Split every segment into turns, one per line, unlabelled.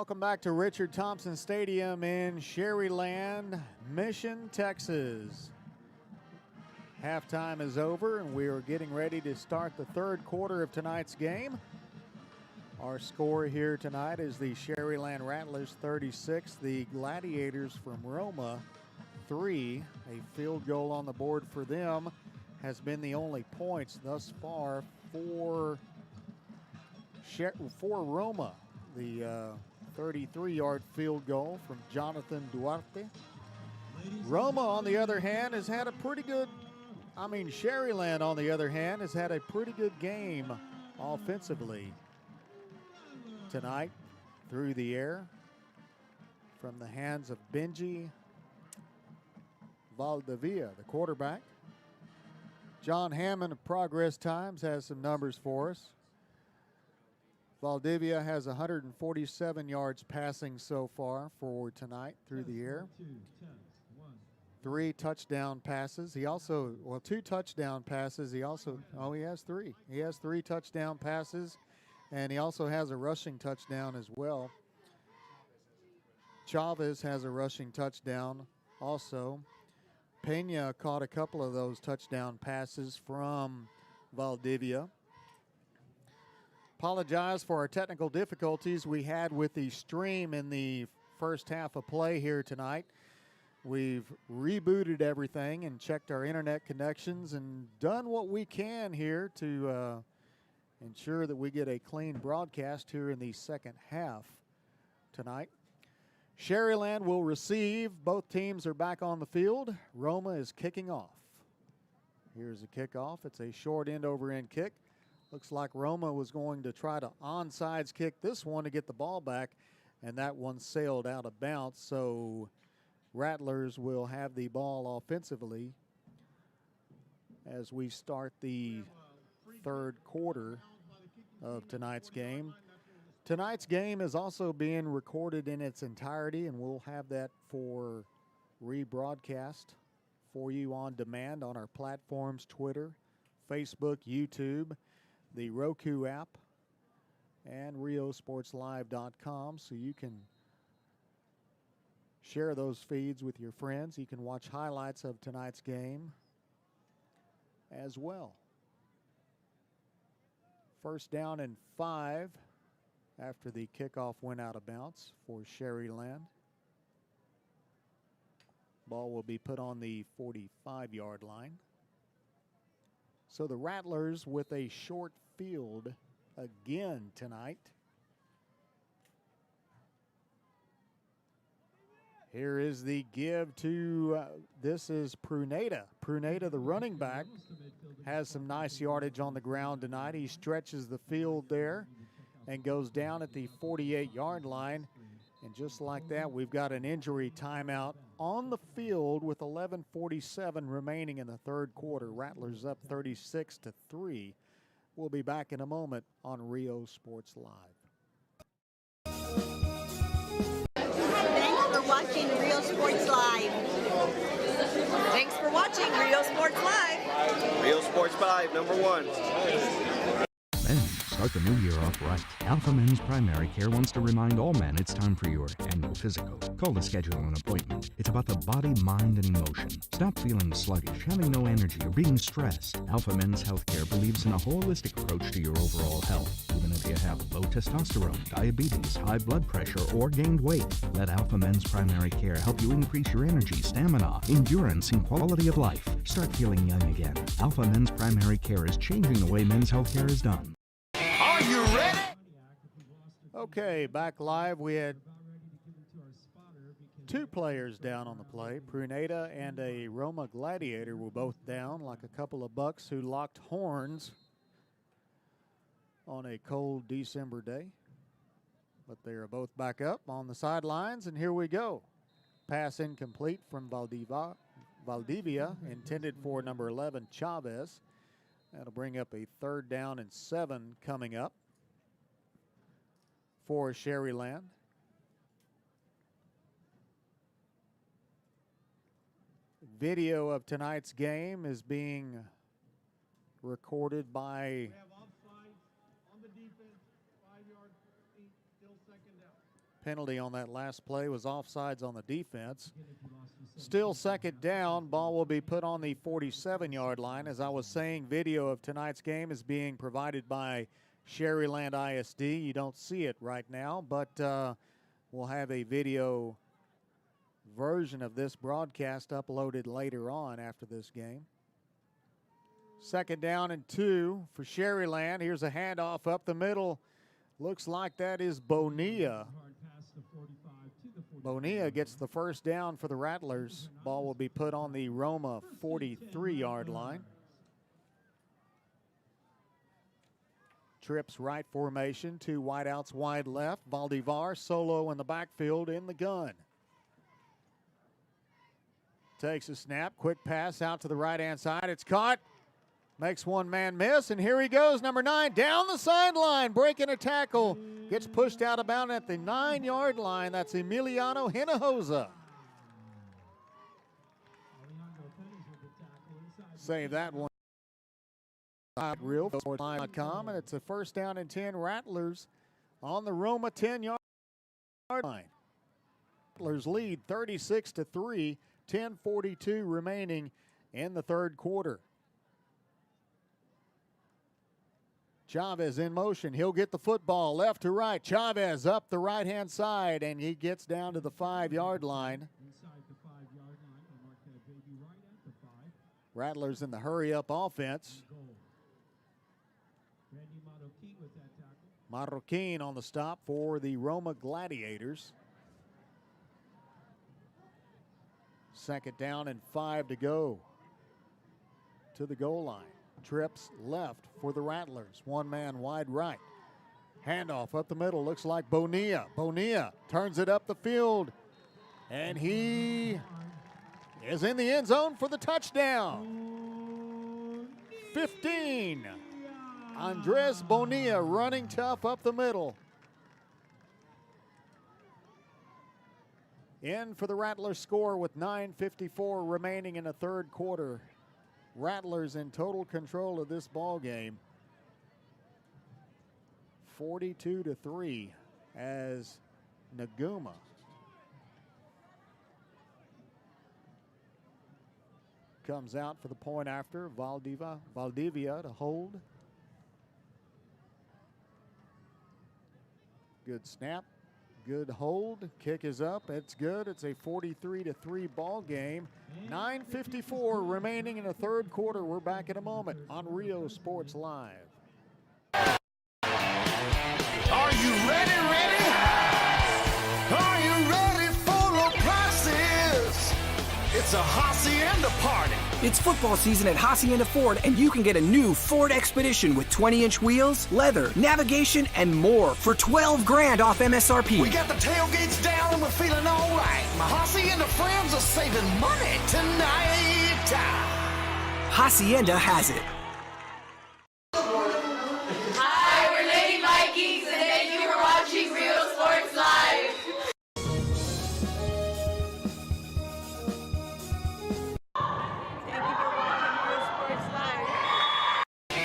Welcome back to Richard Thompson Stadium in Sharyland, Mission, Texas. Halftime is over, and we are getting ready to start the third quarter of tonight's game. Our score here tonight is the Sharyland Rattlers 36, the Gladiators from Roma 3. A field goal on the board for them has been the only points thus far for Roma. The 33-yard field goal from Jonathan Duarte. Roma, on the other hand, has had a pretty good, Sharyland, on the other hand, has had a pretty good game offensively tonight through the air from the hands of Benji Valdivia, the quarterback. John Hammond of Progress Times has some numbers for us. Valdivia has 147 yards passing so far for tonight through the air. 3 touchdown passes. He also, 2 touchdown passes. He has 3. He has 3 touchdown passes, and he also has a rushing touchdown as well. Chavez has a rushing touchdown also. Pena caught a couple of those touchdown passes from Valdivia. Apologize for our technical difficulties we had with the stream in the first half of play here tonight. We've rebooted everything and checked our internet connections and done what we can here to ensure that we get a clean broadcast here in the second half tonight. Sharyland will receive. Both teams are back on the field. Roma is kicking off. Here's a kickoff. It's a short end-over-end kick. Looks like Roma was going to try to onside kick this one to get the ball back, and that one sailed out of bounds. So Rattlers will have the ball offensively as we start the third quarter of tonight's game. Tonight's game is also being recorded in its entirety, and we'll have that for rebroadcast for you on demand on our platforms: Twitter, Facebook, YouTube, the Roku app, and RioSportsLive.com, so you can share those feeds with your friends. You can watch highlights of tonight's game as well. First down and 5 after the kickoff went out of bounds for Sharyland. Ball will be put on the 45-yard line. So the Rattlers with a short field again tonight. Here is the give to, this is Pruneda. Pruneda, the running back, has some nice yardage on the ground tonight. He stretches the field there and goes down at the 48-yard line. And just like that, we've got an injury timeout on the field with 11:47 remaining in the third quarter. Rattlers up 36-3. We'll be back in a moment on Rio Sports Live.
Thanks for watching Rio Sports Live. Thanks for watching Rio Sports Live.
Rio Sports 5, number 1.
Men, start the new year off right. Alpha Men's Primary Care wants to remind all men it's time for your annual physical. Call to schedule an appointment. It's about the body, mind, and emotion. Stop feeling sluggish, having no energy, or being stressed. Alpha Men's Healthcare believes in a holistic approach to your overall health. Even if you have low testosterone, diabetes, high blood pressure, or gained weight, let Alpha Men's Primary Care help you increase your energy, stamina, endurance, and quality of life. Start feeling young again. Alpha Men's Primary Care is changing the way men's healthcare is done.
Are you ready?
Okay, back live. We had 2 players down on the play. Pruneda and a Roma Gladiator were both down, like a couple of bucks who locked horns on a cold December day. But they are both back up on the sidelines, and here we go. Pass incomplete from Valdivia, intended for number 11, Chavez. That'll bring up a 3rd down and 7 coming up for Sharyland. Video of tonight's game is being recorded by
We have offside on the defense, 5 yards, still second down.
Penalty on that last play was offsides on the defense. Still second down. Ball will be put on the 47-yard line. As I was saying, video of tonight's game is being provided by Sharyland ISD. You don't see it right now, but we'll have a video version of this broadcast uploaded later on after this game. Second down and 2 for Sharyland. Here's a handoff up the middle. Looks like that is Bonilla. Bonilla gets the first down for the Rattlers. Ball will be put on the Roma 43-yard line. Trips right formation, 2 wideouts wide left. Valdivar solo in the backfield in the gun. Takes a snap, quick pass out to the right-hand side. It's caught. Makes one man miss, and here he goes, number 9, down the sideline, breaking a tackle. Gets pushed out of bounds at the 9-yard line. That's Emiliano Hinojosa. Save that one. RealSportsLive.com, and it's a first down and 10. Rattlers on the Roma 10-yard line. Rattlers lead 36-3, 10:42 remaining in the third quarter. Chavez in motion. He'll get the football left to right. Chavez up the right-hand side, and he gets down to the 5-yard line. Rattlers in the hurry-up offense. Marroquin on the stop for the Roma Gladiators. Second down and 5 to go to the goal line. Trips left for the Rattlers. One man wide right. Handoff up the middle. Looks like Bonilla. Bonilla turns it up the field. And he is in the end zone for the touchdown. 15. Andres Bonilla running tough up the middle. In for the Rattlers score with 9:54 remaining in the third quarter. Rattlers in total control of this ball game. 42-3 as Naguma comes out for the point after. Valdivia to hold. Good snap. Good hold. Kick is up. It's good. It's a 43-3 ball game. 9:54 remaining in the third quarter. We're back in a moment on Rio Sports Live.
Are you ready? Are you ready for the prices? It's a Hacienda party.
It's football season at Hacienda Ford, and you can get a new Ford Expedition with 20-inch wheels, leather, navigation, and more for $12 grand off MSRP.
We got the tailgates down and we're feeling all right. My Hacienda friends are saving money tonight.
Hacienda has it.
Hi, we're Lady Vikings, and thank you for watching Real Sports Live.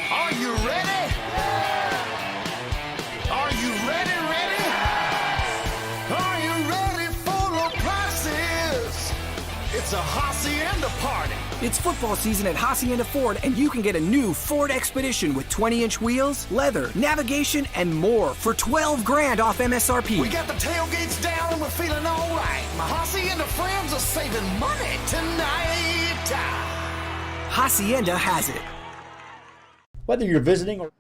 Are you ready? Are you ready? Are you ready for the prices? It's a Hacienda party.
It's football season at Hacienda Ford, and you can get a new Ford Expedition with 20-inch wheels, leather, navigation, and more for $12 grand off MSRP.
We got the tailgates down and we're feeling all right. My Hacienda friends are saving money tonight.
Hacienda has it.
Whether you're visiting or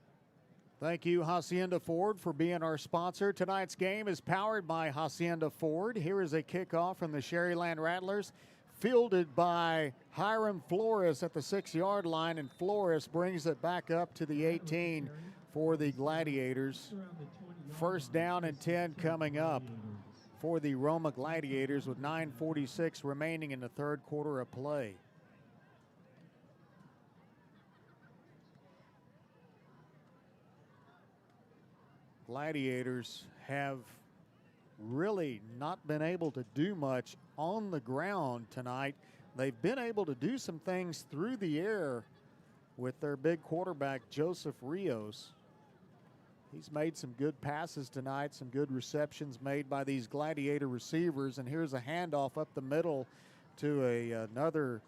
Thank you, Hacienda Ford, for being our sponsor. Tonight's game is powered by Hacienda Ford. Here is a kickoff from the Sharyland Rattlers, fielded by Hiram Flores at the 6-yard line, and Flores brings it back up to the 18 for the Gladiators. First down and 10 coming up for the Roma Gladiators with 9:46 remaining in the third quarter of play. Gladiators have really not been able to do much on the ground tonight. They've been able to do some things through the air with their big quarterback, Joseph Rios. He's made some good passes tonight, some good receptions made by these Gladiator receivers. And here's a handoff up the middle to another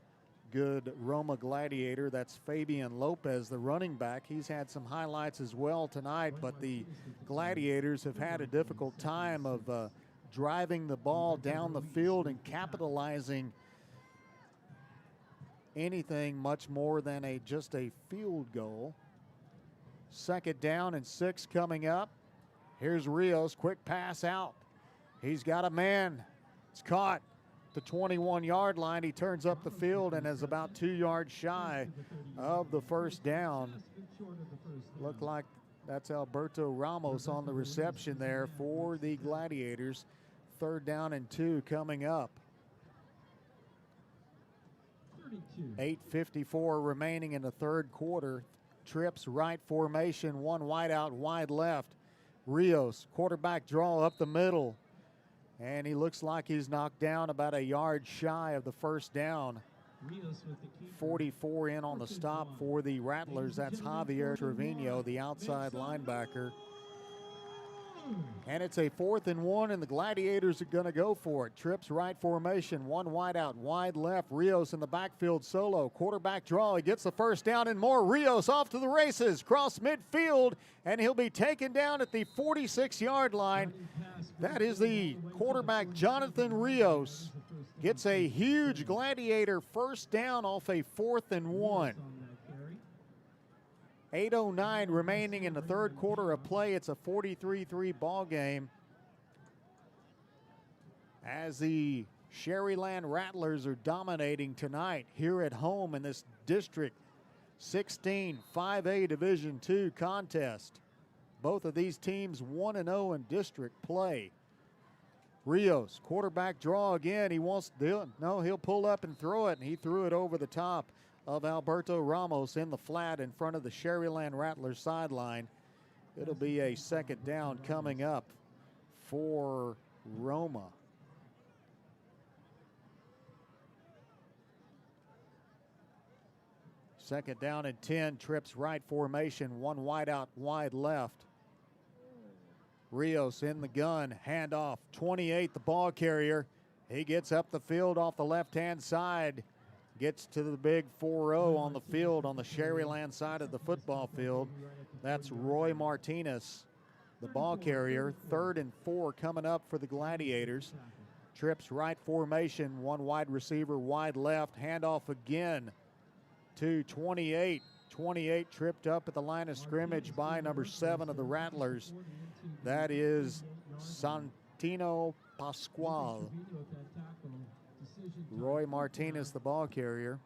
good Roma Gladiator. That's Fabian Lopez, the running back. He's had some highlights as well tonight, but the Gladiators have had a difficult time of driving the ball down the field and capitalizing anything much more than just a field goal. 2nd down and 6 coming up. Here's Rios, quick pass out. He's got a man. It's caught. The 21-yard line. He turns up the field and is about 2 yards shy of the first down. Looked like that's Alberto Ramos on the reception there for the Gladiators. 3rd down and 2 coming up. 8:54 remaining in the 3rd quarter. Trips right formation, 1 wide out, wide left. Rios, quarterback draw up the middle. And he looks like he's knocked down about a yard shy of the first down. 44 in on the stop for the Rattlers. That's Javier Trevino, the outside linebacker. And it's a 4th and 1, and the Gladiators are going to go for it. Trips right formation, 1 wide out, wide left. Rios in the backfield solo. Quarterback draw. He gets the first down and more. Rios off to the races. Cross midfield, and he'll be taken down at the 46-yard line. That is the quarterback, Jonathan Rios. Gets a huge Gladiator first down off a 4th and 1. 8:09 remaining in the 3rd quarter of play. It's a 43-3 ball game as the Sharyland Rattlers are dominating tonight here at home in this District 16 5A Division II contest. Both of these teams 1-0 in district play. Rios, quarterback draw again. He wants to do it. No, he'll pull up and throw it, and he threw it over the top of Alberto Ramos in the flat in front of the Sharyland Rattlers sideline. It'll be a 2nd down coming up for Roma. Second down and 10, trips right formation, 1 wide out, wide left. Rios in the gun, handoff, 28, the ball carrier. He gets up the field off the left-hand side. Gets to the big 4-0 on the field on the Sharyland side of the football field. That's Roy Martinez, the ball carrier. 3rd and 4 coming up for the Gladiators. Trips right formation, 1 wide receiver, wide left. Handoff again to 28. 28 tripped up at the line of scrimmage by number 7 of the Rattlers. That is Santino Pascual. Roy Martinez, the ball carrier.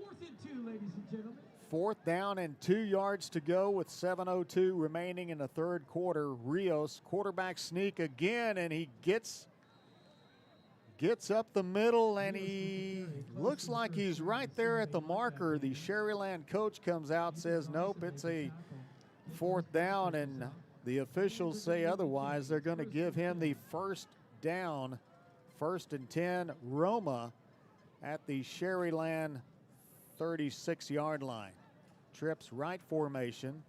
4th and 2, ladies and gentlemen.
4th down and 2 yards to go with 7:02 remaining in the 3rd quarter. Rios, quarterback sneak again, and he gets up the middle, and he looks like he's right there at the marker. The Sharyland coach comes out, says, nope, it's a 4th down, and the officials say otherwise. They're going to give him the first down. 1st and 10, Roma at the Sharyland 36-yard line. Trips right formation.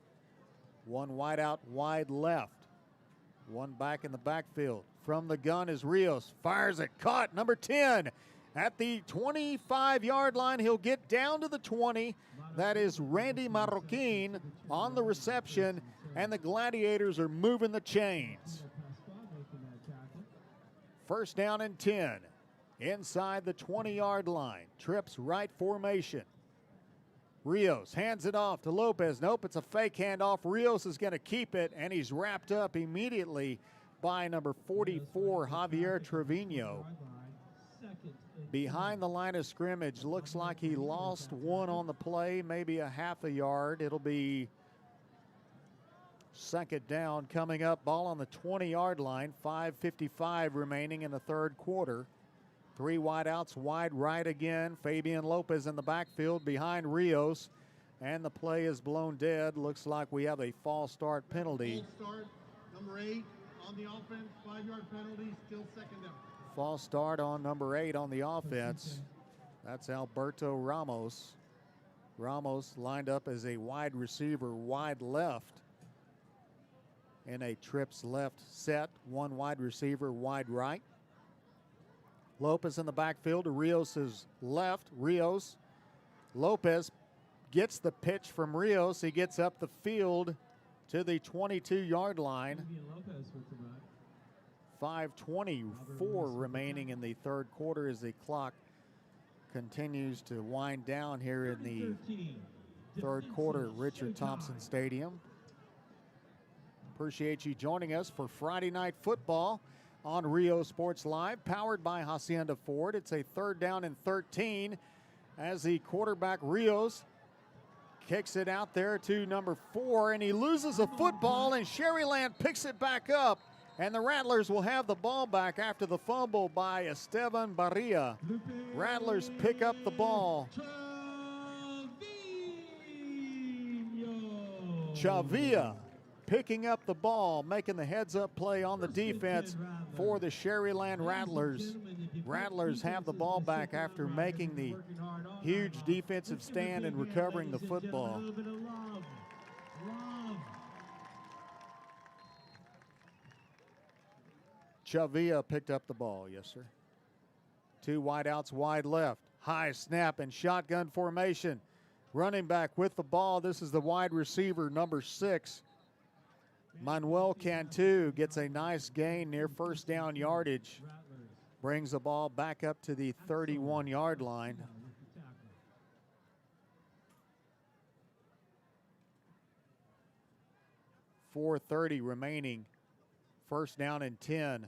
1 wide out, wide left. 1 back in the backfield. From the gun is Rios. Fires it, caught, number 10. At the 25-yard line, he'll get down to the 20. That is Randy Marroquin on the reception, and the Gladiators are moving the chains. 1st down and 10. Inside the 20-yard line. Trips right formation. Rios hands it off to Lopez. Nope, it's a fake handoff. Rios is going to keep it, and he's wrapped up immediately by number 44, Javier Trevino. Behind the line of scrimmage, looks like he lost 1 on the play, maybe a half a yard. It'll be 2nd down coming up, ball on the 20-yard line. 5:55 remaining in the 3rd quarter. 3 wide outs, wide right again. Fabian Lopez in the backfield behind Rios, and the play is blown dead. Looks like we have a false start penalty.
False start, number 8 on the offense, 5-yard penalty, still 2nd down.
False start on number 8 on the offense. That's Alberto Ramos. Ramos lined up as a wide receiver, wide left. in a trips left set. One wide receiver, wide right. Lopez in the backfield to Rios' left. Rios. Lopez gets the pitch from Rios. He gets up the field to the 22-yard line. 5:24 remaining in the third quarter as the clock continues to wind down here in the third quarter at Richard Thompson Stadium. Appreciate you joining us for Friday Night Football on Rio Sports Live, powered by Hacienda Ford. It's a 3rd down and 13 as the quarterback Rios kicks it out there to number 4, and he loses a football, and Sharyland picks it back up, and the Rattlers will have the ball back after the fumble by Esteban Barria. Rattlers pick up the ball. Chavilla picking up the ball, making the heads-up play on the defense for the Sharyland Rattlers. Rattlers have the ball back after making the huge defensive stand and recovering the football. Chavilla picked up the ball, yes, sir. 2 wideouts wide left. High snap and shotgun formation. Running back with the ball. This is the wide receiver, number 6. Manuel Cantu gets a nice gain near first down yardage. Brings the ball back up to the 31-yard line. .430 remaining. First down and 10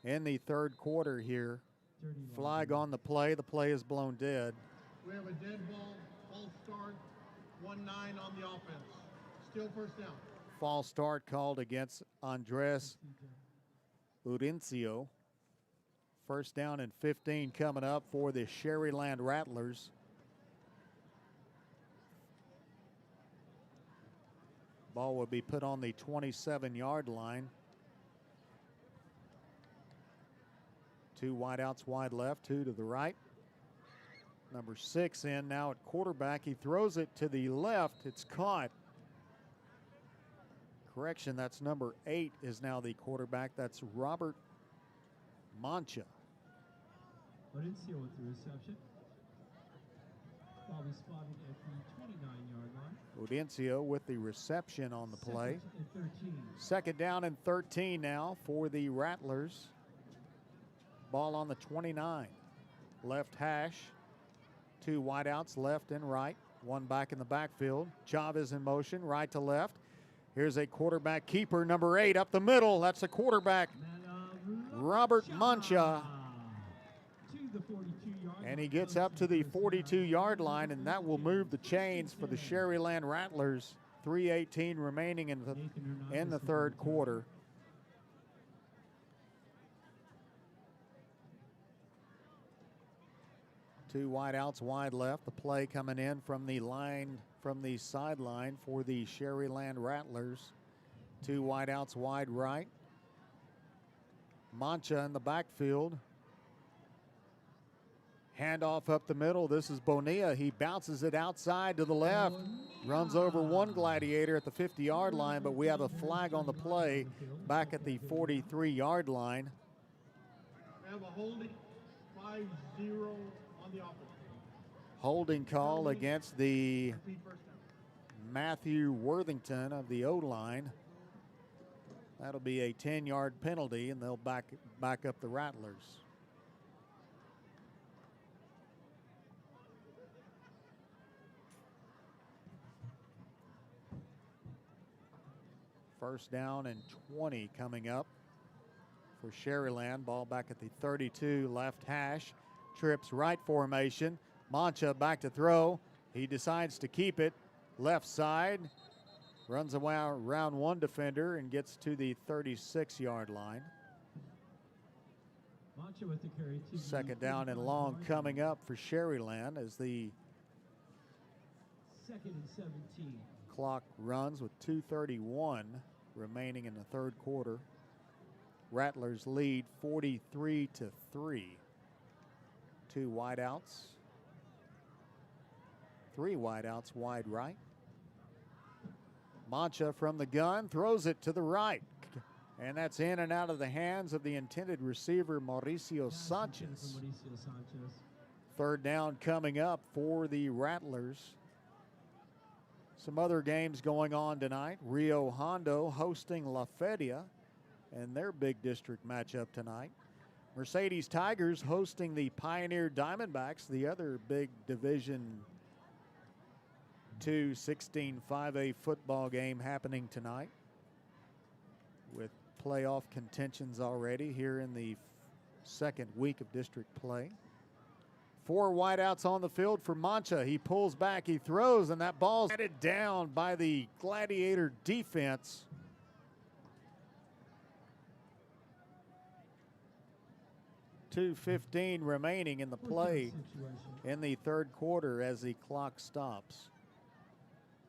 in the third quarter here. Flag on the play. The play is blown dead.
We have a dead ball, false start, 1-9 on the offense. Still first down.
False start called against Andres Urencio. First down and 15 coming up for the Sharyland Rattlers. Ball will be put on the 27-yard line. 2 wideouts wide left, 2 to the right. Number 6 in now at quarterback. He throws it to the left. It's caught. Correction, that's number 8 is now the quarterback. That's Robert Mancha.
Urencio with the reception. Ball is spotted at the 29-yard line.
Urencio with the reception on the play.
Second and 13.
Second down and 13 now for the Rattlers. Ball on the 29. Left hash. 2 wideouts left and right. 1 back in the backfield. Chavez in motion, right to left. Here's a quarterback keeper, number 8 up the middle. That's a quarterback, Robert Mancha. And he gets up to the 42-yard line, and that will move the chains for the Sharyland Rattlers. 3:18 remaining in the third quarter. Two wideouts wide left. The play coming in from the line, from the sideline for the Sharyland Rattlers. 2 wideouts wide right. Mancha in the backfield. Handoff up the middle. This is Bonilla. He bounces it outside to the left. Runs over one gladiator at the 50-yard line, but we have a flag on the play back at the 43-yard line.
We have a holding, 5-0 on the offense.
Holding call against the
Repeat first down.
Matthew Worthington of the O-line. That'll be a 10-yard penalty, and they'll back up the Rattlers. First down and 20 coming up for Sharyland. Ball back at the 32, left hash. Trips right formation. Mancha back to throw. He decides to keep it. Left side. Runs around one defender and gets to the 36-yard line.
Mancha with the carry.
Second down and long coming up for Sharyland as the
Second and 17.
clock runs with 2:31 remaining in the third quarter. Rattlers lead 43-3. 2 wideouts. 3 wideouts wide right. Mancha from the gun throws it to the right. And that's in and out of the hands of the intended receiver, Mauricio Sanchez. Third down coming up for the Rattlers. Some other games going on tonight. Rio Hondo hosting La Feria and their big district matchup tonight. Mercedes Tigers hosting the Pioneer Diamondbacks, the other big Division II 16 5A football game happening tonight, with playoff contentions already here in the second week of district play. 4 wideouts on the field for Mancha. He pulls back, he throws, and that ball's headed down by the Gladiator defense. .2:15 remaining in the play in the third quarter as the clock stops.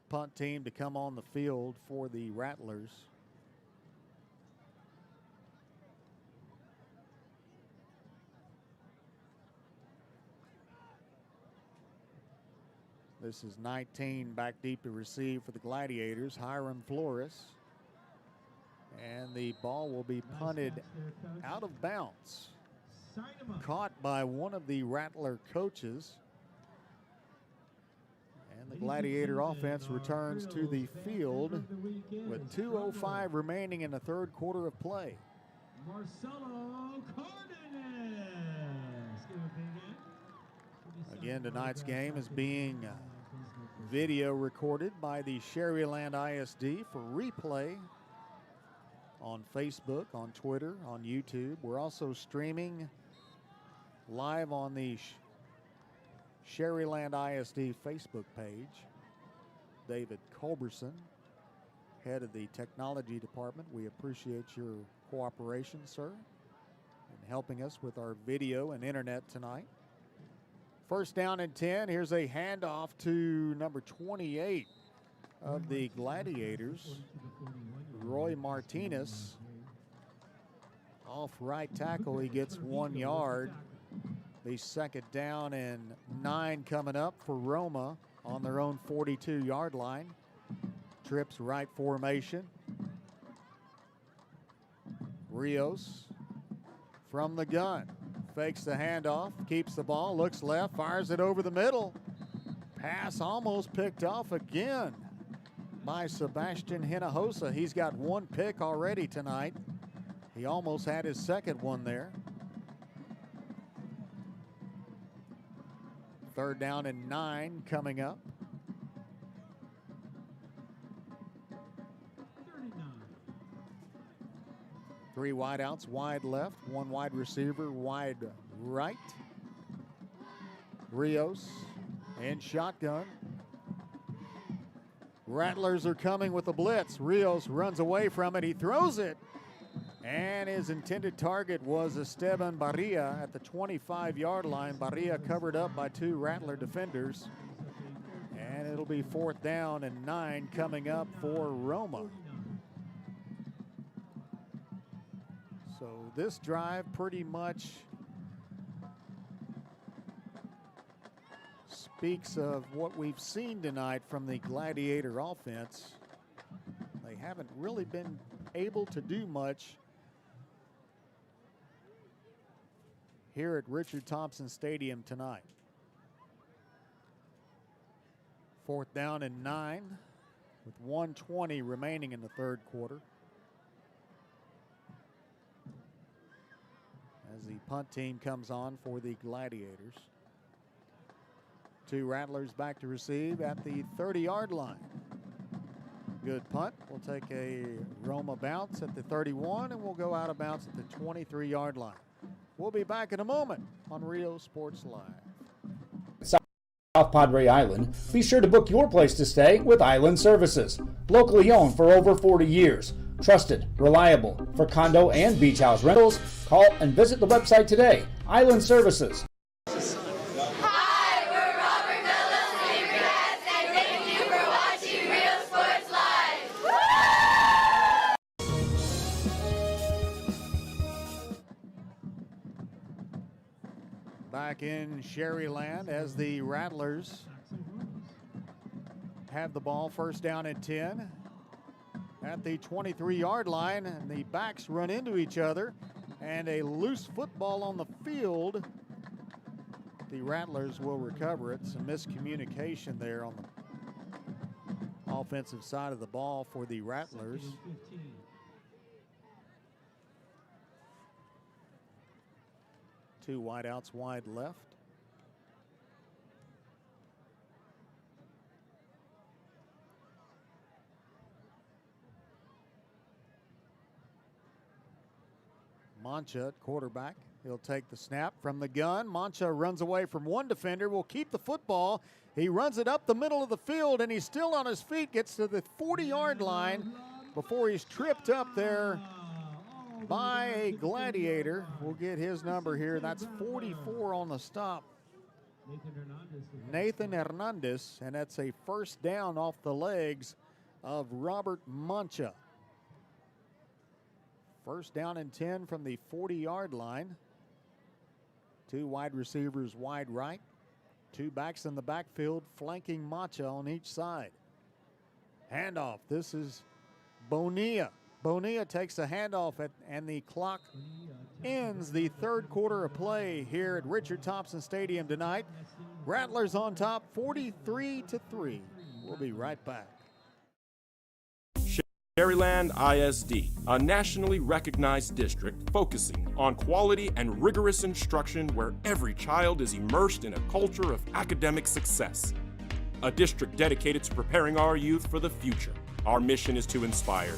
Punt team to come on the field for the Rattlers. This is 19 back deep to receive for the Gladiators, Hiram Flores. And the ball will be punted out of bounds. Caught by one of the Rattler coaches. And the Gladiator offense returns to the field with 2:05 remaining in the third quarter of play.
Marcelo Cardenas.
Again, tonight's game is being video recorded by the Sharyland ISD for replay on Facebook, on Twitter, on YouTube. We're also streaming live on the Sharyland ISD Facebook page. David Culberson, head of the technology department. We appreciate your cooperation, sir, in helping us with our video and internet tonight. First down and 10. Here's a handoff to number 28 of the Gladiators, Roy Martinez. Off right tackle, he gets 1 yard. The second down and 9 coming up for Roma on their own 42-yard line. Trips right formation. Rios from the gun. Fakes the handoff, keeps the ball, looks left, fires it over the middle. Pass almost picked off again by Sebastian Hinojosa. He's got 1 pick already tonight. He almost had his second one there. Third down and 9 coming up. 3 wideouts, wide left, 1 wide receiver, wide right. Rios and shotgun. Rattlers are coming with a blitz. Rios runs away from it. He throws it. And his intended target was Esteban Barria at the 25-yard line. Barria covered up by 2 Rattler defenders. And it'll be 4th down and 9 coming up for Roma. So this drive pretty much speaks of what we've seen tonight from the Gladiator offense. They haven't really been able to do much here at Richard Thompson Stadium tonight. 4th down and 9 with 1:20 remaining in the third quarter. As the punt team comes on for the Gladiators. 2 Rattlers back to receive at the 30-yard line. Good punt. We'll take a Roma bounce at the 31, and we'll go out of bounds at the 23-yard line. We'll be back in a moment on Rio Sports Live.
South Padre Island, be sure to book your place to stay with Island Services. Locally owned for over 40 years. Trusted, reliable for condo and beach house rentals. Call and visit the website today. Island Services.
Hi, we're Robert Mello's favorite cats, and thank you for watching Real Sports Live.
Back in Sharyland as the Rattlers have the ball, first down and 10. at the 23-yard line, and the backs run into each other, and a loose football on the field. The Rattlers will recover it. Some miscommunication there on the offensive side of the ball for the Rattlers. 2 wideouts wide left. Mancha at quarterback. He'll take the snap from the gun. Mancha runs away from one defender, will keep the football. He runs it up the middle of the field, and he's still on his feet, gets to the 40-yard line before he's tripped up there by a Gladiator. We'll get his number here. That's 44 on the stop. Nathan Hernandez, and that's a first down off the legs of Robert Mancha. First down and 10 from the 40-yard line. 2 wide receivers wide right. 2 backs in the backfield flanking Mancha on each side. Handoff. This is Bonilla. Bonilla takes the handoff and the clock ends the third quarter of play here at Richard Thompson Stadium tonight. Rattlers on top 43-3. We'll be right back.
Sharyland ISD, a nationally recognized district focusing on quality and rigorous instruction where every child is immersed in a culture of academic success. A district dedicated to preparing our youth for the future. Our mission is to inspire,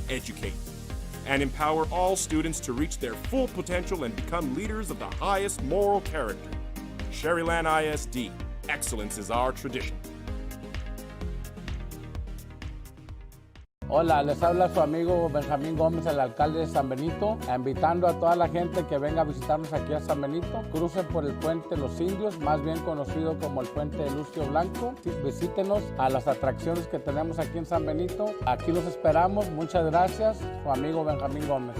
educate, and empower all students to reach their full potential and become leaders of the highest moral character. Sharyland ISD, excellence is our tradition.
Hola, les habla su amigo Benjamín Gómez, el alcalde de San Benito, invitando a toda la gente que venga a visitarnos aquí a San Benito. Crucen por el puente Los Indios, más bien conocido como el puente de Lucio Blanco. Visítenos a las atracciones que tenemos aquí en San Benito. Aquí los esperamos. Muchas gracias. Su amigo Benjamín Gómez.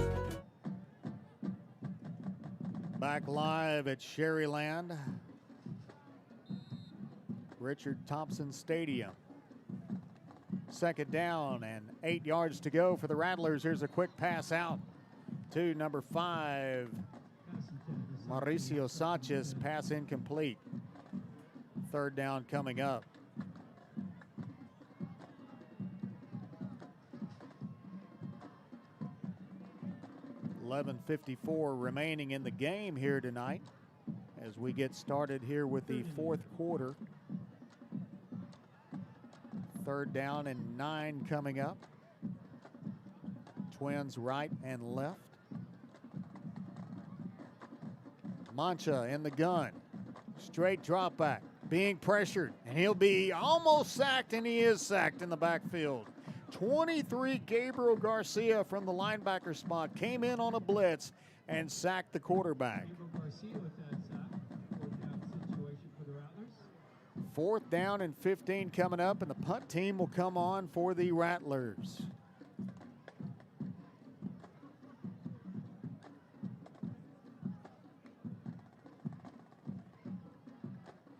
Back live at Sharyland, Richard Thompson Stadium. Second down and 8 yards to go for the Rattlers. Here's a quick pass out to number 5, Mauricio Sanchez. Pass incomplete. Third down coming up. .54 remaining in the game here tonight as we get started here with the fourth quarter. Third down and 9 coming up. Twins right and left. Mancha in the gun. Straight drop back. Being pressured. And he'll be almost sacked, and he is sacked in the backfield. 23 Gabriel Garcia from the linebacker spot came in on a blitz and sacked the quarterback. Fourth down and 15 coming up, and the punt team will come on for the Rattlers.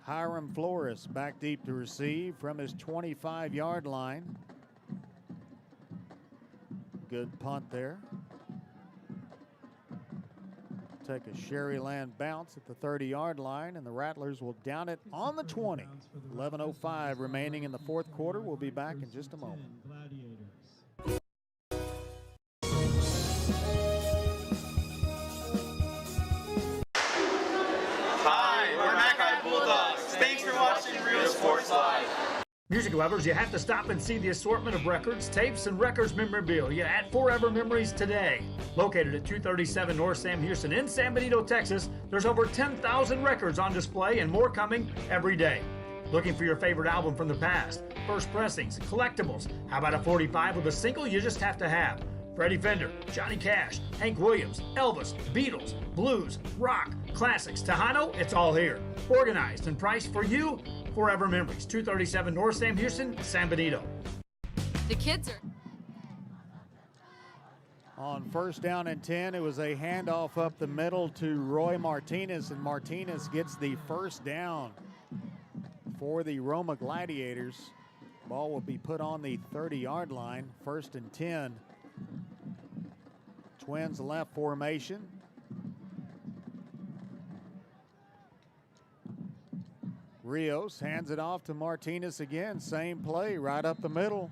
Hiram Flores back deep to receive from his 25-yard line. Good punt there. Take a Sharyland bounce at the 30-yard line, and the Rattlers will down it on the 20. 11:05 remaining in the fourth quarter. We'll be back in just a moment.
Hi, we're Mackay Bulldogs. Thanks for watching Real Sports Live.
Music lovers, you have to stop and see the assortment of records, tapes, and records memorabilia at Forever Memories today. Located at 237 North Sam Houston in San Benito, Texas, there's over 10,000 records on display and more coming every day. Looking for your favorite album from the past, first pressings, collectibles? How about a 45 with a single you just have to have? Freddie Fender, Johnny Cash, Hank Williams, Elvis, Beatles, blues, rock, classics, Tejano, it's all here. Organized and priced for you. Forever Memories, 237 North Sam Houston, San Benito.
The kids are...
On first down and 10, it was a handoff up the middle to Roy Martinez, and Martinez gets the first down for the Roma Gladiators Ball will be put on the 30-yard line, 1st and 10. Twins left formation. Rios hands it off to Martinez again. Same play right up the middle.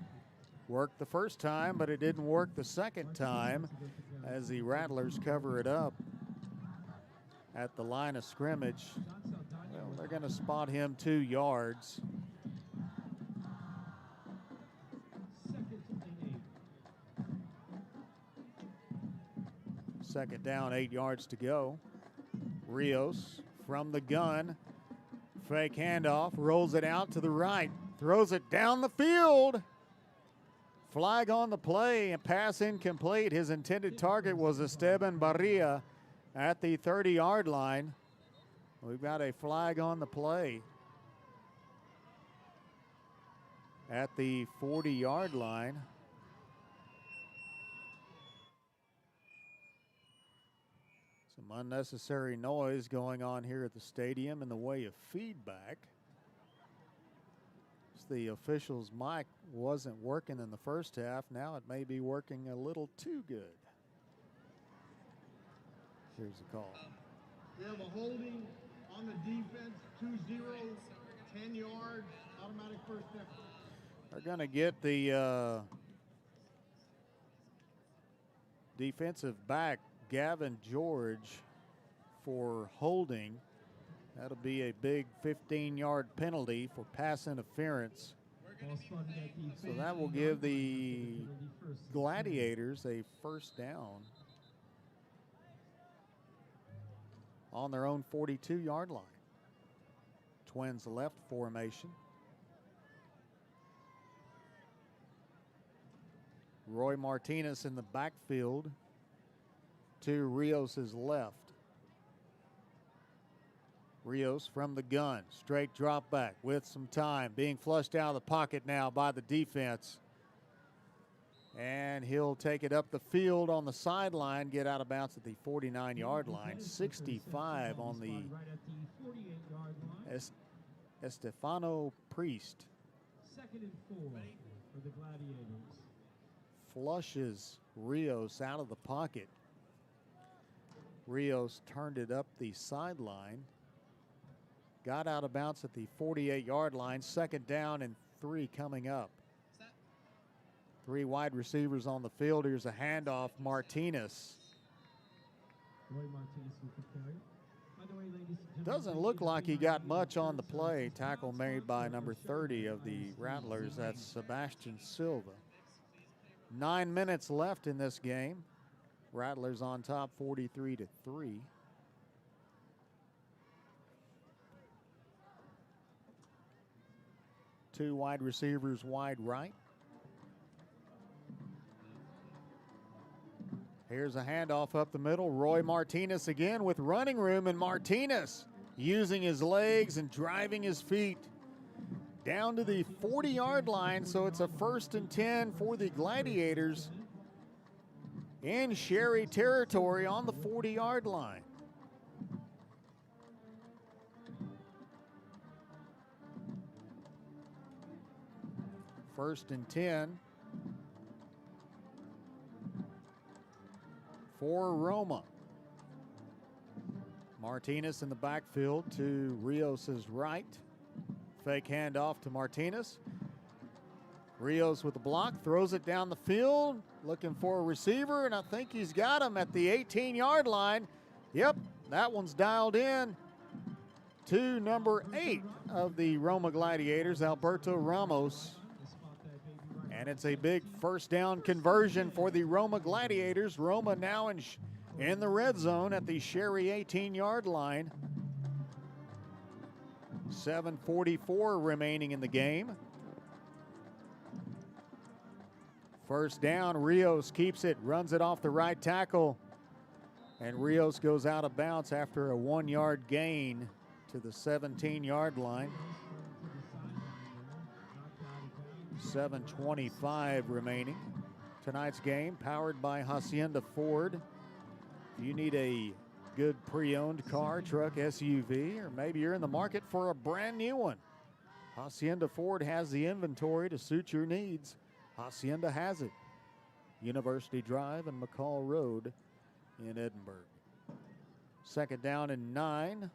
Worked the first time, but it didn't work the second time as the Rattlers cover it up at the line of scrimmage. Well, they're going to spot him 2 yards. Second down, 8 yards to go. Rios from the gun. Fake handoff, rolls it out to the right, throws it down the field. Flag on the play and pass incomplete. His intended target was Esteban Barria at the 30-yard line. We've got a flag on the play at the 40-yard line. Some unnecessary noise going on here at the stadium in the way of feedback. The official's mic wasn't working in the first half. Now it may be working a little too good. Here's the call.
We have a holding on the defense, 2-0, 10 yards, automatic first down.
They're going to get the defensive back, Gavin George, for holding. That'll be a big 15-yard penalty for pass interference. So that will give the Gladiators a first down on their own 42-yard line. Twins left formation. Roy Martinez in the backfield to Rios' left. Rios from the gun, straight drop back with some time, being flushed out of the pocket now by the defense. And he'll take it up the field on the sideline, get out of bounds at the 49-yard line. 65 on the Estefano Priest.
2nd and 4 for the Gladiators.
Flushes Rios out of the pocket. Rios turned it up the sideline. Got out of bounds at the 48-yard line. 2nd down and 3 coming up. 3 wide receivers on the field. Here's a handoff. Martinez.
Roy Martinez with the carry. By the way, ladies and gentlemen,
Doesn't look like he got much on the play. Tackle made by number 30 of the Rattlers. That's Sebastian Silva. 9 minutes left in this game. Rattlers on top 43-3. Two wide receivers wide right. Here's a handoff up the middle. Roy Martinez again with running room, and Martinez using his legs and driving his feet down to the 40-yard line. So it's a 1st and 10 for the Gladiators in Sherry territory on the 40-yard line. First and 10 for Roma. Martinez in the backfield to Rios' right. Fake handoff to Martinez. Rios with the block, throws it down the field, looking for a receiver, and I think he's got him at the 18-yard line. Yep, that one's dialed in to number 8 of the Roma Gladiators, Alberto Ramos. And it's a big first down conversion for the Roma Gladiators. Roma now in the red zone at the Sherry 18-yard line. 7:44 remaining in the game. First down, Rios keeps it, runs it off the right tackle. And Rios goes out of bounds after a 1-yard gain to the 17-yard line. 7:25 remaining. Tonight's game powered by Hacienda Ford. If you need a good pre-owned car, truck, SUV, or maybe you're in the market for a brand new one, Hacienda Ford has the inventory to suit your needs. Hacienda has it. University Drive and McCall Road in Edinburgh. Second down and 9.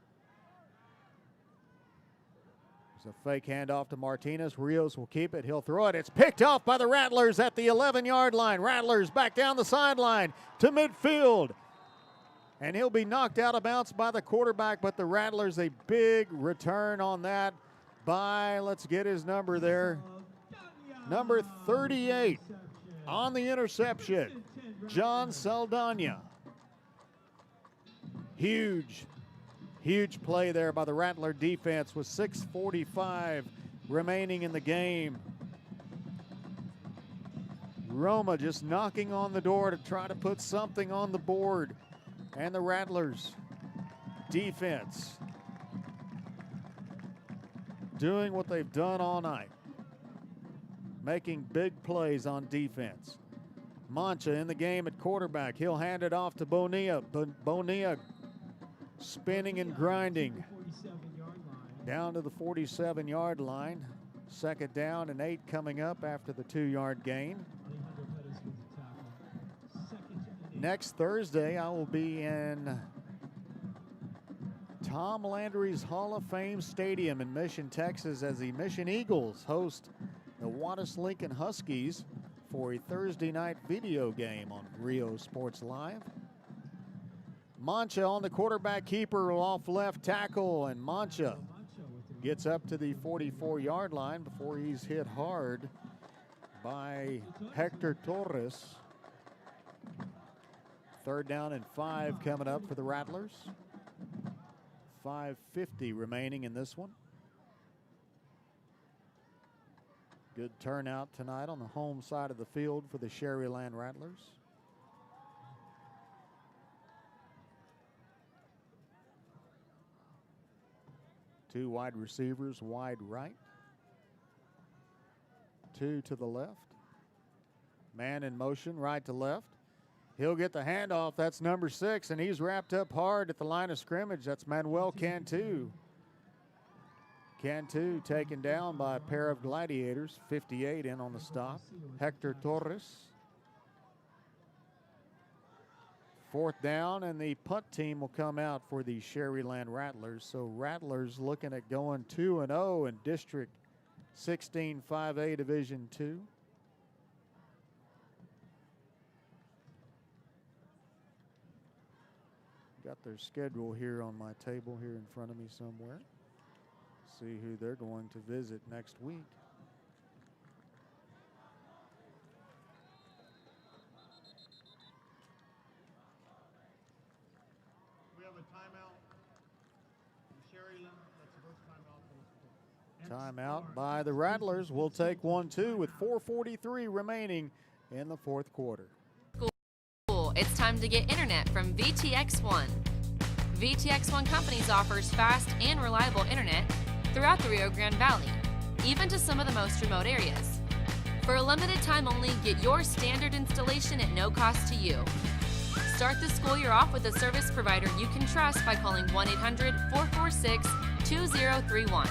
There's a fake handoff to Martinez. Rios will keep it. He'll throw it. It's picked off by the Rattlers at the 11-yard line. Rattlers back down the sideline to midfield. And he'll be knocked out of bounds by the quarterback, but the Rattlers, a big return on that by, let's get his number there, number 38 on the interception, John Saldana. Huge play there by the Rattler defense with 6:45 remaining in the game. Roma just knocking on the door to try to put something on the board. And the Rattlers defense doing what they've done all night, making big plays on defense. Mancha in the game at quarterback. He'll hand it off to Bonilla. Bonilla spinning and grinding down to the 47-yard line. Second down and 8 coming up after the 2-yard gain. Next Thursday, I will be in Tom Landry's Hall of Fame Stadium in Mission, Texas, as the Mission Eagles host the Wattis Lincoln Huskies for a Thursday night video game on Rio Sports Live. Mancha on the quarterback keeper off left tackle, and Mancha gets up to the 44-yard line before he's hit hard by Hector Torres. Third down and 5 coming up for the Rattlers. 5:50 remaining in this one. Good turnout tonight on the home side of the field for the Sharyland Rattlers. Two wide receivers, wide right. Two to the left. Man in motion, right to left. He'll get the handoff. That's number 6, and he's wrapped up hard at the line of scrimmage. That's Manuel Cantu. Cantu taken down by a pair of Gladiators. 58 in on the stop. Hector Torres. Fourth down, and the punt team will come out for the Sharyland Rattlers. So Rattlers looking at going 2-0 in District 16 5A Division II. Got their schedule here on my table here in front of me somewhere. See who they're going to visit next week.
We have a timeout. Sharyland, that's the first timeout.
Timeout by the Rattlers. We'll take 1-2 with 4:43 remaining in the fourth quarter.
It's time to get internet from VTX1. VTX1 Companies offers fast and reliable internet throughout the Rio Grande Valley, even to some of the most remote areas. For a limited time only, get your standard installation at no cost to you. Start the school year off with a service provider you can trust by calling 1-800-446-2031.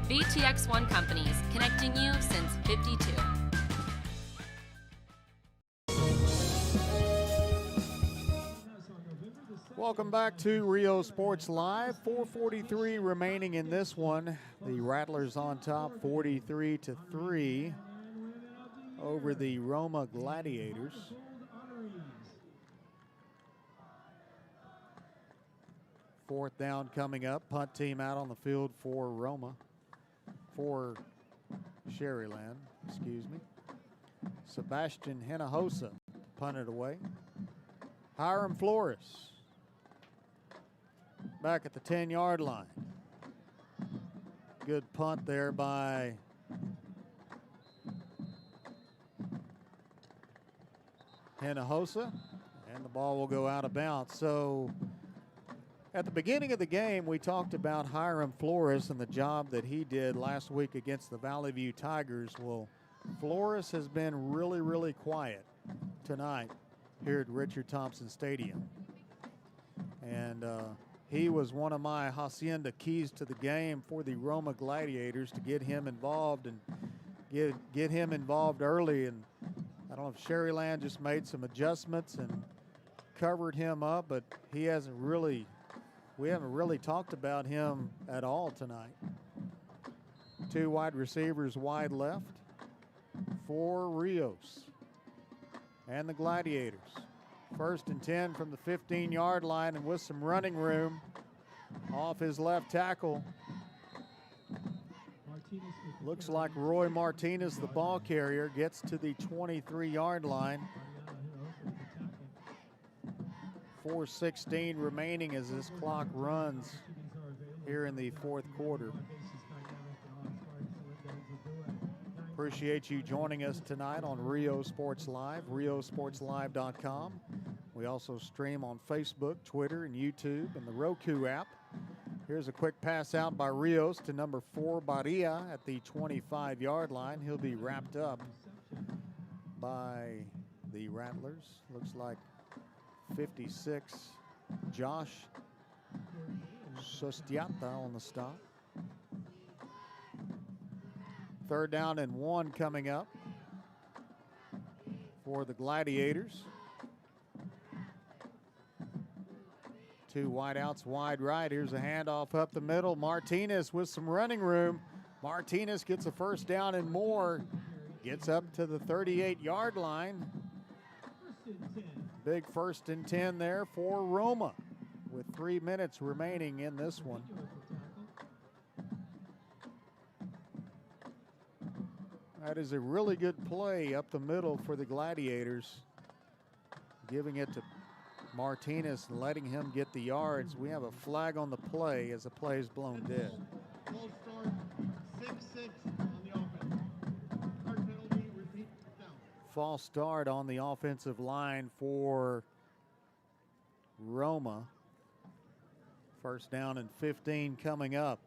VTX1 Companies, connecting you since '52.
Welcome back to Rio Sports Live. 4:43 remaining in this one. The Rattlers on top 43-3 over the Roma Gladiators. Fourth down coming up. Punt team out on the field for Roma. For Sharyland, excuse me. Sebastian Hinojosa punted away. Hiram Flores back at the 10-yard line. Good punt there by Hinojosa, and the ball will go out of bounds. So at the beginning of the game, we talked about Hiram Flores and the job that he did last week against the Valley View Tigers. Well, Flores has been really, really quiet tonight here at Richard Thompson Stadium. And he was one of my Hacienda keys to the game for the Roma Gladiators to get him involved and get him involved early. And I don't know if Sharyland just made some adjustments and covered him up, but we haven't really talked about him at all tonight. 2 wide receivers wide left for Rios and the Gladiators. 1st and 10 from the 15-yard line, and with some running room off his left tackle. Looks like Roy Martinez, the ball carrier, gets to the 23-yard line. 4:16 remaining as this clock runs here in the 4th quarter. Appreciate you joining us tonight on Rio Sports Live, riosportslive.com. We also stream on Facebook, Twitter, and YouTube, and the Roku app. Here's a quick pass out by Rios to number 4, Barria, at the 25-yard line. He'll be wrapped up by the Rattlers. Looks like 56, Josh Sostiata on the stop. 3rd down and 1 coming up for the Gladiators. 2 wideouts wide right. Here's a handoff up the middle. Martinez with some running room. Martinez gets a 1st down and more. Gets up to the 38-yard line. Big 1st and 10 there for Roma with 3 minutes remaining in this one. That is a really good play up the middle for the Gladiators. Giving it to Martinez and letting him get the yards. We have a flag on the play as the play is blown dead.
False start, 6-6 on the offense. Card penalty, repeat, down.
False start on the offensive line for Roma. 1st down and 15 coming up.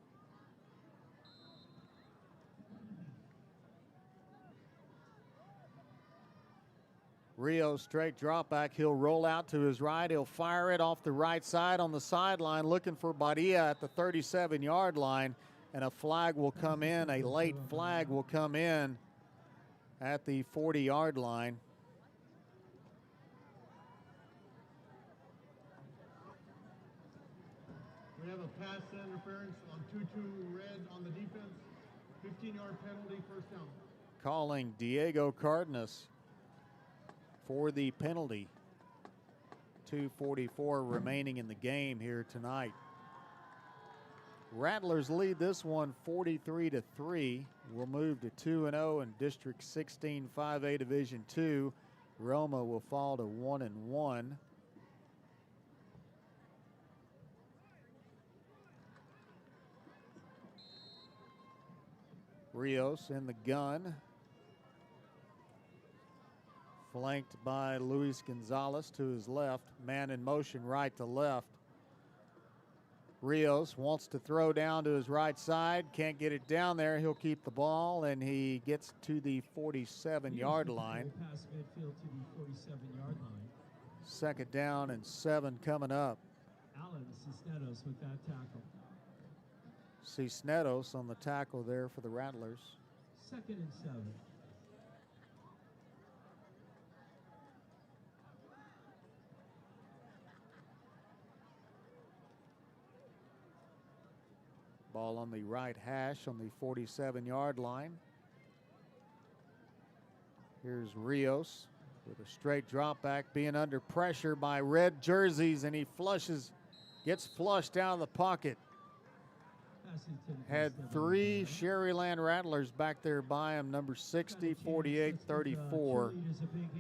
Rio straight drop back. He'll roll out to his right. He'll fire it off the right side on the sideline, looking for Barria at the 37-yard line, and a flag will come in. A late flag will come in at the 40-yard line.
We have a pass interference on 2-2 red on the defense. 15-yard penalty, 1st down.
Calling Diego Cardenas for the penalty. 2:44 remaining in the game here tonight. Rattlers lead this one 43-3. We'll move to 2-0 in District 16 5A Division II. Roma will fall to 1-1. Rios in the gun, flanked by Luis Gonzalez to his left. Man in motion right to left. Rios wants to throw down to his right side. Can't get it down there. He'll keep the ball, and he gets to the 47-yard line.
Pass midfield to the 47-yard line.
2nd down and 7 coming up.
Alan Cisneros with that tackle.
Cisneros on the tackle there for the Rattlers.
2nd and 7.
Ball on the right hash on the 47-yard line. Here's Rios with a straight drop back, being under pressure by red jerseys, and he gets flushed out of the pocket. Had 3 Sharyland Rattlers back there by him, number 60, 48, 34.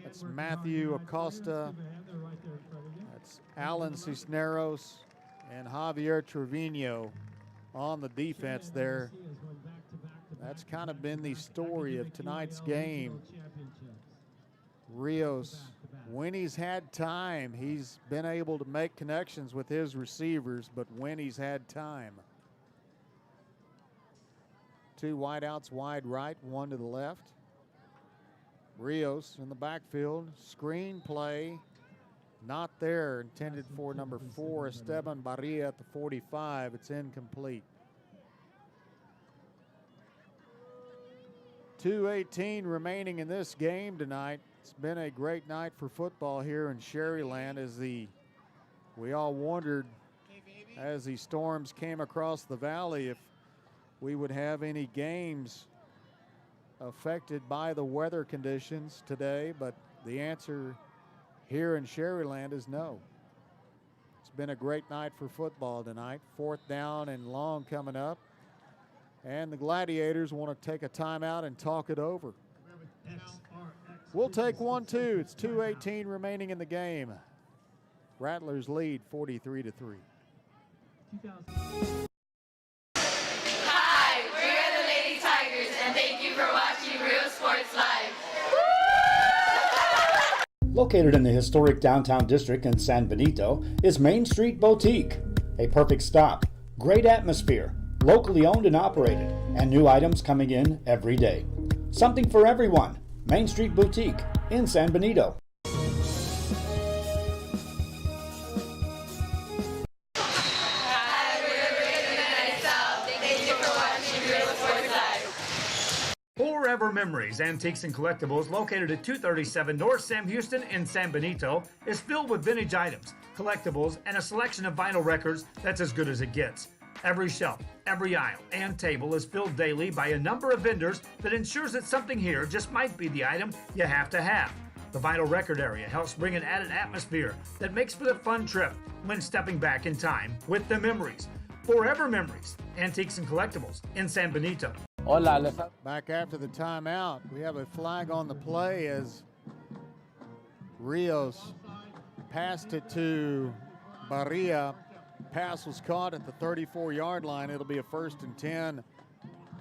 That's Matthew Acosta. That's Alan Cisneros and Javier Trevino on the defense there. That's kind of been the story of tonight's game. Rios, when he's had time, he's been able to make connections with his receivers, but when he's had time. 2 wideouts wide right, 1 to the left. Rios in the backfield, screen play, Not there, intended for number 4, Esteban Barria at the 45. It's incomplete. 2:18 remaining in this game tonight. It's been a great night for football here in Sharyland as we all wondered as the storms came across the valley if we would have any games affected by the weather conditions today, but the answer here in Sharyland is no. It's been a great night for football tonight. 4th down and long coming up. And the Gladiators want to take a timeout and talk it over. We'll take one, too. It's 2:18 remaining in the game. Rattlers lead 43-3.
Hi, we're the Lady Tigers, and thank you for watching Real Sports Live.
Located in the historic downtown district in San Benito is Main Street Boutique. A perfect stop, great atmosphere, locally owned and operated, and new items coming in every day. Something for everyone. Main Street Boutique in San Benito.
Forever Memories, Antiques and Collectibles, located at 237 North Sam Houston in San Benito, is filled with vintage items, collectibles, and a selection of vinyl records that's as good as it gets. Every shelf, every aisle, and table is filled daily by a number of vendors that ensures that something here just might be the item you have to have. The vinyl record area helps bring an added atmosphere that makes for the fun trip when stepping back in time with the memories. Forever Memories, Antiques and Collectibles in San Benito.
Back after the timeout, we have a flag on the play as Rios passed it to Barria. Pass was caught at the 34-yard line. It'll be a 1st and 10.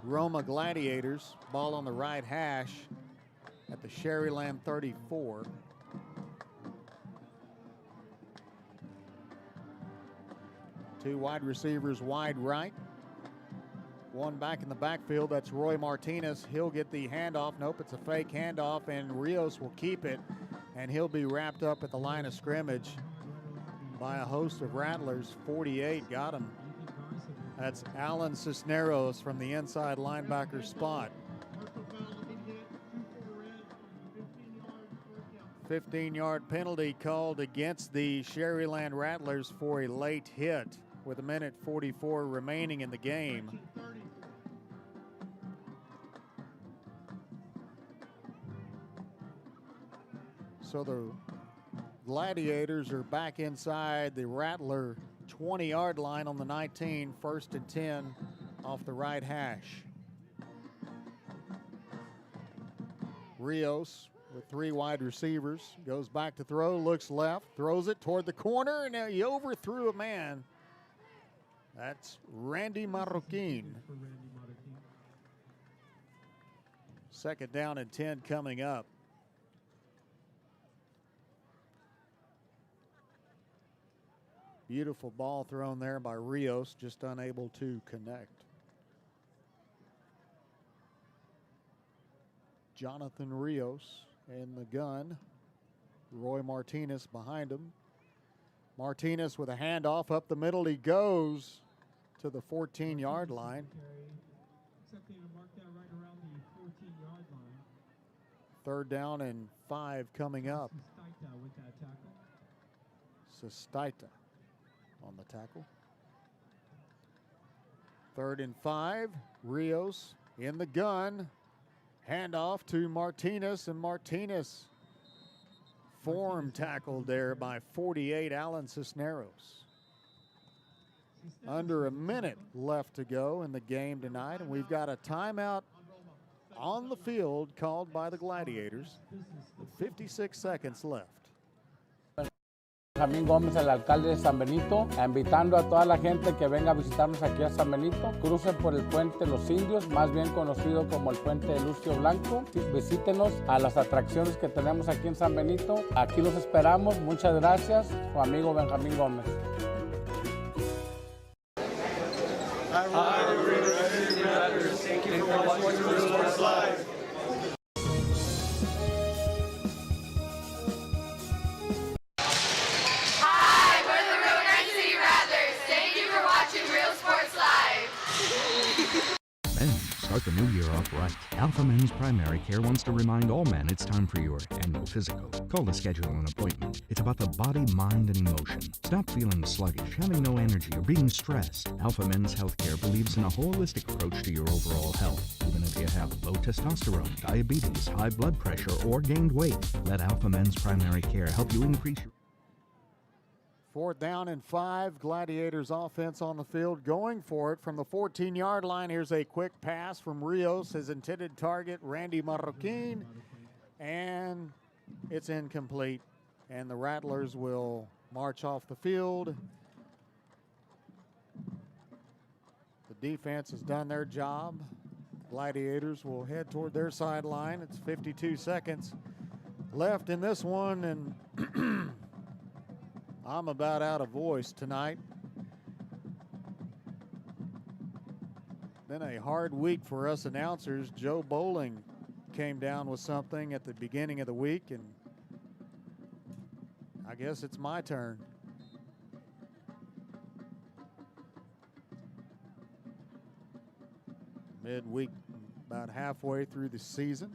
Roma Gladiators. Ball on the right hash at the Sharyland 34. Two wide receivers wide right. One back in the backfield, that's Roy Martinez. He'll get the handoff. Nope, it's a fake handoff, and Rios will keep it, and he'll be wrapped up at the line of scrimmage by a host of Rattlers. 48 got him. That's Alan Cisneros from the inside linebacker spot. 15-yard penalty called against the Sharyland Rattlers for a late hit with 1:44 remaining in the game. So the Gladiators are back inside the Rattler 20-yard line on the 19, 1st and 10 off the right hash. Rios with 3 wide receivers, goes back to throw, looks left, throws it toward the corner, and he overthrew a man. That's Randy Marroquin. 2nd down and 10 coming up. Beautiful ball thrown there by Rios, just unable to connect. Jonathan Rios in the gun. Roy Martinez behind him. Martinez with a handoff up the middle. He goes to the 14-yard line. 3rd down and 5 coming up. Sestaita on the tackle. 3rd and 5. Rios in the gun. Handoff to Martinez, and Martinez form tackled there by 48 Alan Cisneros. Under a minute left to go in the game tonight, and we've got a timeout on the field called by the Gladiators with 56 seconds left.
Benjamín Gómez, el alcalde de San Benito, invitando a toda la gente que venga a visitarnos aquí a San Benito. Crucen por el puente Los Indios, más bien conocido como el puente de Lucio Blanco. Visítenos a las atracciones que tenemos aquí en San Benito. Aquí los esperamos. Muchas gracias. Su amigo Benjamín Gómez.
Hi, Rattlers. Thank you for watching Real Sports Live.
Start the new year off right. Alpha Men's Primary Care wants to remind all men it's time for your annual physical. Call to schedule an appointment. It's about the body, mind, and emotion. Stop feeling sluggish, having no energy, or being stressed. Alpha Men's Healthcare believes in a holistic approach to your overall health. Even if you have low testosterone, diabetes, high blood pressure, or gained weight, let Alpha Men's Primary Care help you increase your...
4th down and 5. Gladiators offense on the field, going for it from the 14-yard line. Here's a quick pass from Rios, his intended target, Randy Marroquin, and it's incomplete. And the Rattlers will march off the field. The defense has done their job. Gladiators will head toward their sideline. It's 52 seconds left in this one, and I'm about out of voice tonight. Been a hard week for us announcers. Joe Bowling came down with something at the beginning of the week, and I guess it's my turn. Midweek, about halfway through the season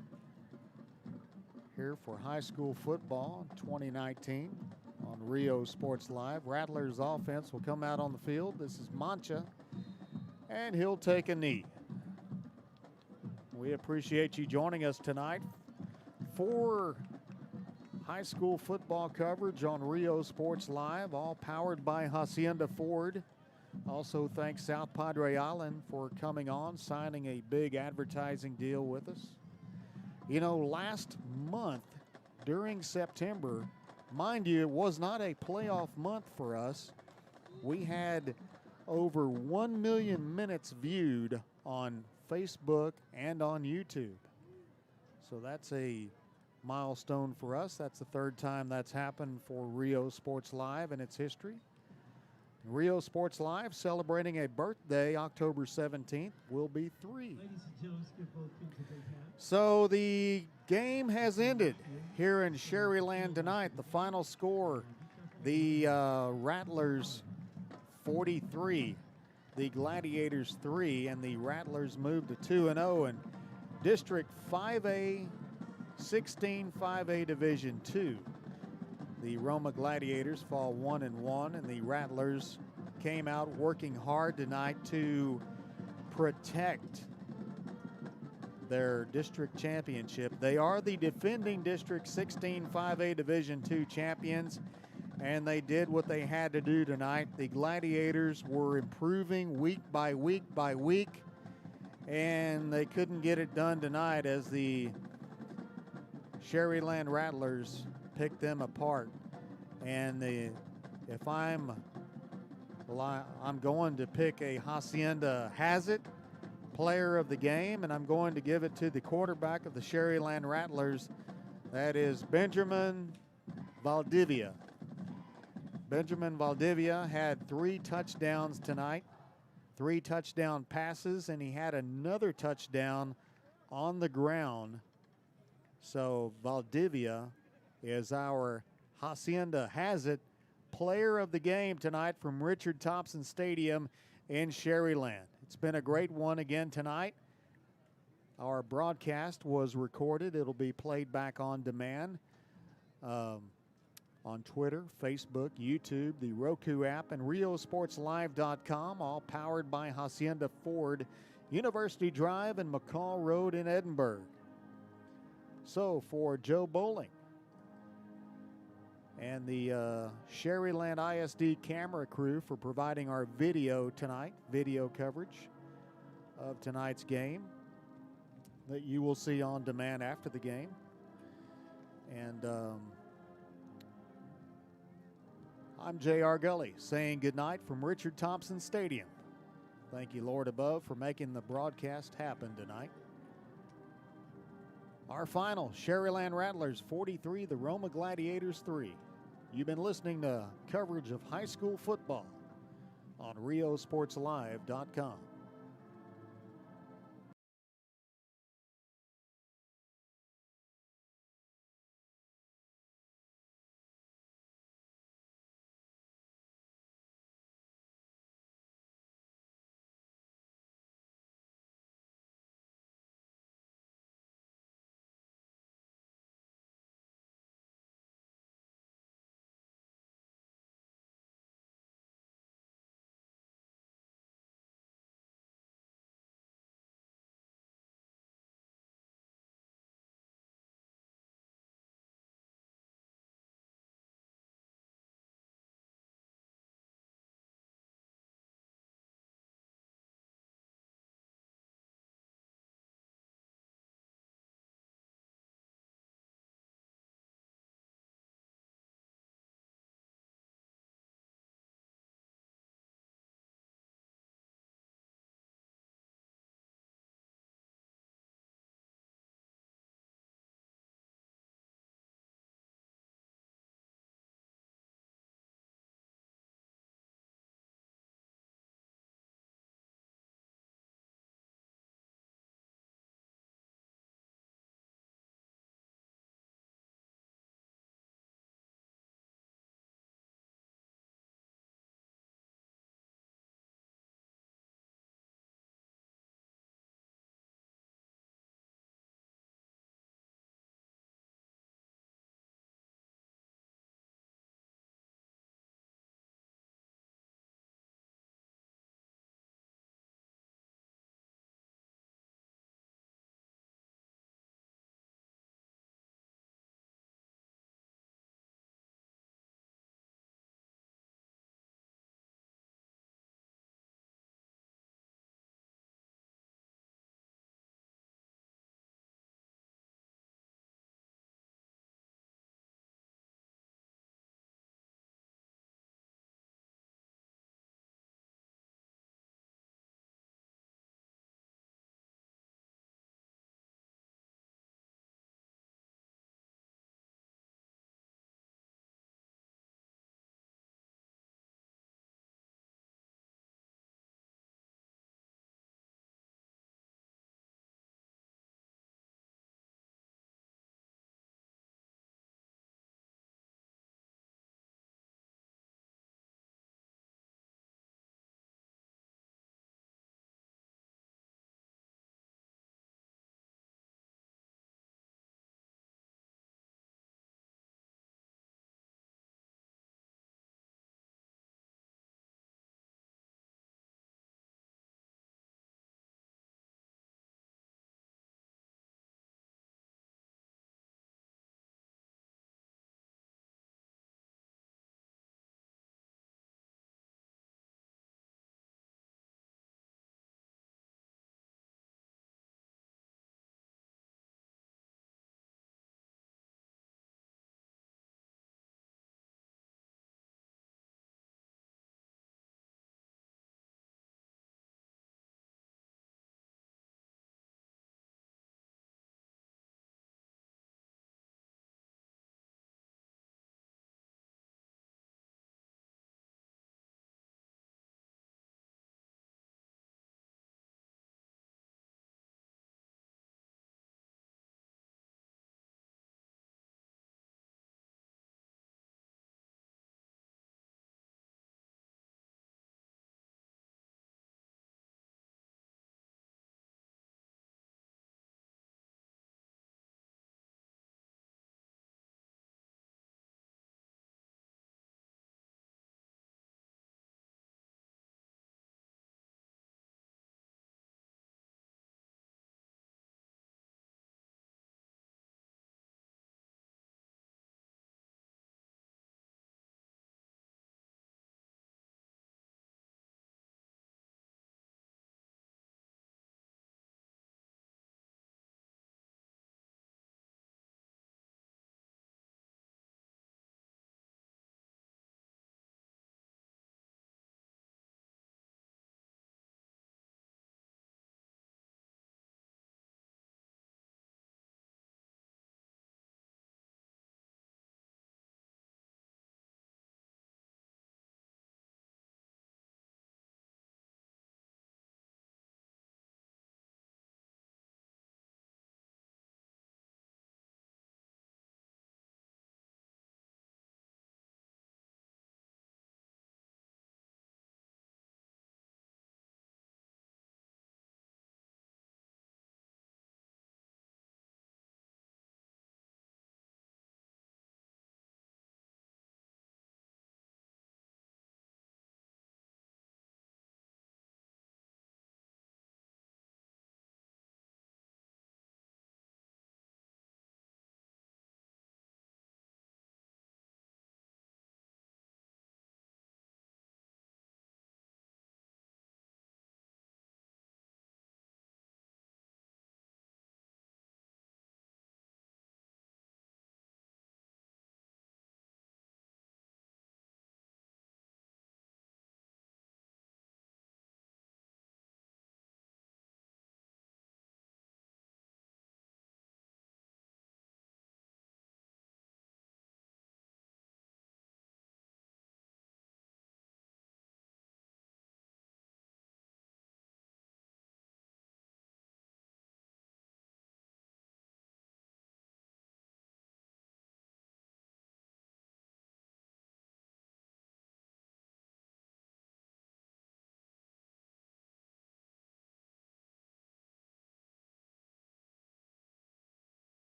here for high school football in 2019 on Rio Sports Live. Rattlers offense will come out on the field. This is Mancha, and he'll take a knee. We appreciate you joining us tonight for high school football coverage on Rio Sports Live, all powered by Hacienda Ford. Also, thanks South Padre Island for coming on, signing a big advertising deal with us. You know, last month during September, mind you, it was not a playoff month for us. We had over 1 million minutes viewed on Facebook and on YouTube. So that's a milestone for us. That's the 3rd time that's happened for Rio Sports Live in its history. Rio Sports Live celebrating a birthday October 17th will be 3. So the game has ended here in Sharyland tonight. The final score, the Rattlers 43, the Gladiators 3, and the Rattlers moved to 2-0 in District 5A, 16-5A Division 2. The Roma Gladiators fall 1-1, and the Rattlers came out working hard tonight to protect their district championship. They are the defending District 16-5A Division 2 champions, and they did what they had to do tonight. The Gladiators were improving week by week by week, and they couldn't get it done tonight as the Sharyland Rattlers pick them apart. And if I'm going to pick a Hacienda Has-It player of the game, and I'm going to give it to the quarterback of the Sharyland Rattlers. That is Benjamin Valdivia. Benjamin Valdivia had 3 touchdowns tonight, 3 touchdown passes, and he had another touchdown on the ground. So Valdivia is our Hacienda Has-It player of the game tonight from Richard Thompson Stadium in Sharyland. It's been a great one again tonight. Our broadcast was recorded. It'll be played back on demand on Twitter, Facebook, YouTube, the Roku app, and RioSportsLive.com, all powered by Hacienda Ford, University Drive and McCall Road in Edinburgh. So for Joe Bowling and the Sharyland ISD camera crew for providing our video tonight, video coverage of tonight's game that you will see on demand after the game. And I'm J.R. Gully saying goodnight from Richard Thompson Stadium. Thank you, Lord above, for making the broadcast happen tonight. Our final, Sharyland Rattlers 43, the Roma Gladiators 3. You've been listening to coverage of high school football on RioSportsLive.com.